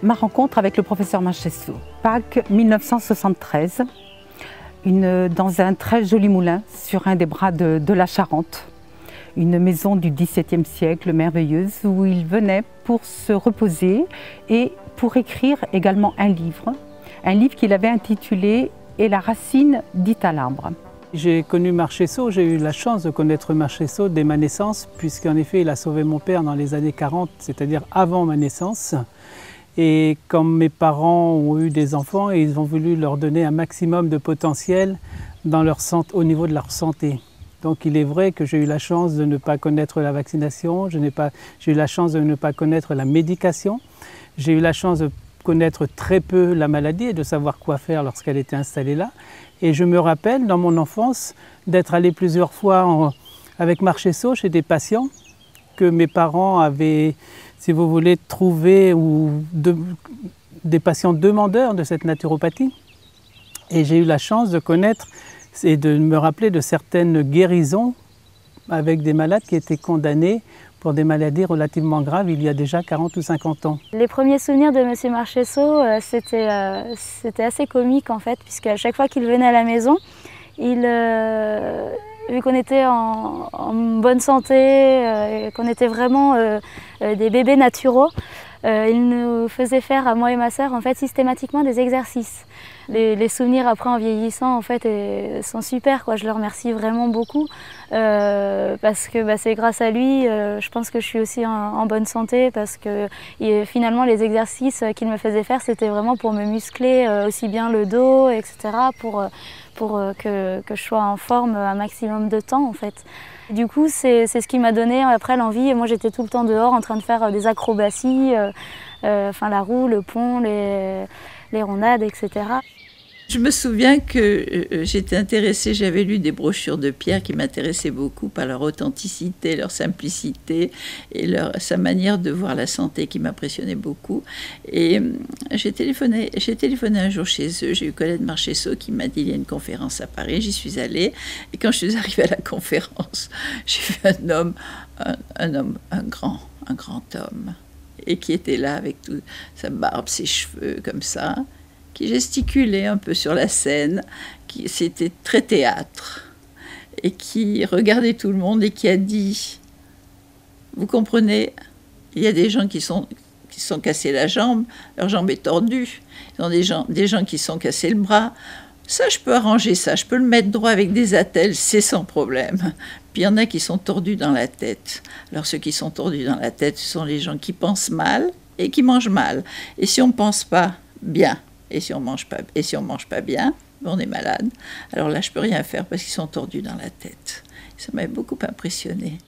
ma rencontre avec le professeur Marchesso. Pâques 1973, dans un très joli moulin sur un des bras de la Charente. Une maison du XVIIe siècle merveilleuse où il venait pour se reposer et pour écrire également un livre qu'il avait intitulé « Et la racine dit à l'arbre ». J'ai connu Marchesso, j'ai eu la chance de connaître Marchesso dès ma naissance, puisqu'en effet il a sauvé mon père dans les années 40, c'est-à-dire avant ma naissance. Et quand mes parents ont eu des enfants, ils ont voulu leur donner un maximum de potentiel au niveau de leur santé. Donc il est vrai que j'ai eu la chance de ne pas connaître la vaccination, j'ai eu la chance de ne pas connaître la médication, j'ai eu la chance de connaître très peu la maladie et de savoir quoi faire lorsqu'elle était installée là. Et je me rappelle dans mon enfance d'être allé plusieurs fois avec Marchesso chez des patients que mes parents avaient, si vous voulez, trouvé, des patients demandeurs de cette naturopathie. Et j'ai eu la chance de connaître et de me rappeler de certaines guérisons avec des malades qui étaient condamnés pour des maladies relativement graves il y a déjà 40 ou 50 ans. Les premiers souvenirs de M. Marchesso, c'était assez comique en fait, puisqu'à chaque fois qu'il venait à la maison, vu qu'on était en bonne santé, qu'on était vraiment des bébés naturaux, il nous faisait faire à moi et ma sœur en fait systématiquement des exercices. Les souvenirs après en vieillissant en fait sont super, quoi. Je le remercie vraiment beaucoup parce que c'est grâce à lui, je pense que je suis aussi en bonne santé, parce que finalement les exercices qu'il me faisait faire c'était vraiment pour me muscler aussi bien le dos, etc. pour que je sois en forme un maximum de temps en fait. Du coup, c'est ce qui m'a donné après l'envie. Moi, j'étais tout le temps dehors en train de faire des acrobaties, la roue, le pont, les rondades, etc. Je me souviens que j'étais intéressée, j'avais lu des brochures de Pierre qui m'intéressaient beaucoup par leur authenticité, leur simplicité et sa manière de voir la santé qui m'impressionnait beaucoup. Et j'ai téléphoné un jour chez eux, j'ai eu Colette Marchesso qui m'a dit il y a une conférence à Paris, j'y suis allée. Et quand je suis arrivée à la conférence, j'ai vu un grand homme, et qui était là avec toute sa barbe, ses cheveux comme ça, qui gesticulait un peu sur la scène, c'était très théâtre, et qui regardait tout le monde et qui a dit « Vous comprenez, il y a des gens qui sont cassés la jambe, leur jambe est tordue, ils ont des gens qui sont cassés le bras, ça je peux arranger ça, je peux le mettre droit avec des attelles, c'est sans problème. Puis il y en a qui sont tordus dans la tête. Alors ceux qui sont tordus dans la tête, ce sont les gens qui pensent mal et qui mangent mal. Et si on ne pense pas bien, et si on mange pas bien, on est malade. Alors là, je peux rien faire parce qu'ils sont tordus dans la tête. Ça m'avait beaucoup impressionné.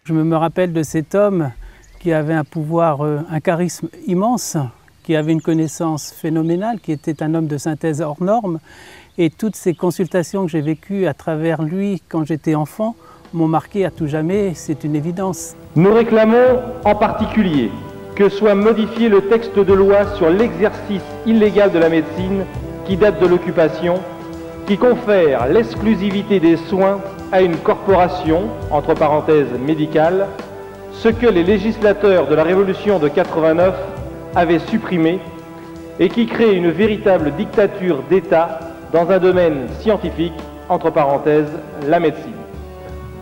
Je me rappelle de cet homme qui avait un pouvoir, un charisme immense, qui avait une connaissance phénoménale, qui était un homme de synthèse hors norme. Et toutes ces consultations que j'ai vécues à travers lui quand j'étais enfant m'ont marqué à tout jamais, c'est une évidence. Nous réclamons en particulier que soit modifié le texte de loi sur l'exercice illégal de la médecine qui date de l'occupation, qui confère l'exclusivité des soins à une corporation, entre parenthèses médicale, ce que les législateurs de la Révolution de 89 avaient supprimé et qui crée une véritable dictature d'État dans un domaine scientifique, entre parenthèses, la médecine.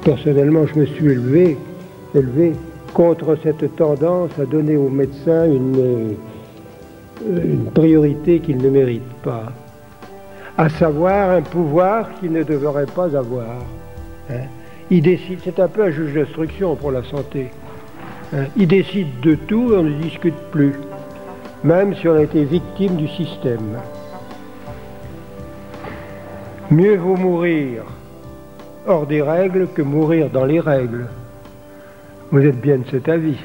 Personnellement, je me suis élevé contre cette tendance à donner aux médecins une priorité qu'ils ne méritent pas, à savoir un pouvoir qu'ils ne devraient pas avoir. Ils décident, c'est un peu un juge d'instruction pour la santé. Ils décident de tout et on ne discute plus, même si on a été victime du système. Mieux vaut mourir hors des règles que mourir dans les règles. Vous êtes bien de cet avis.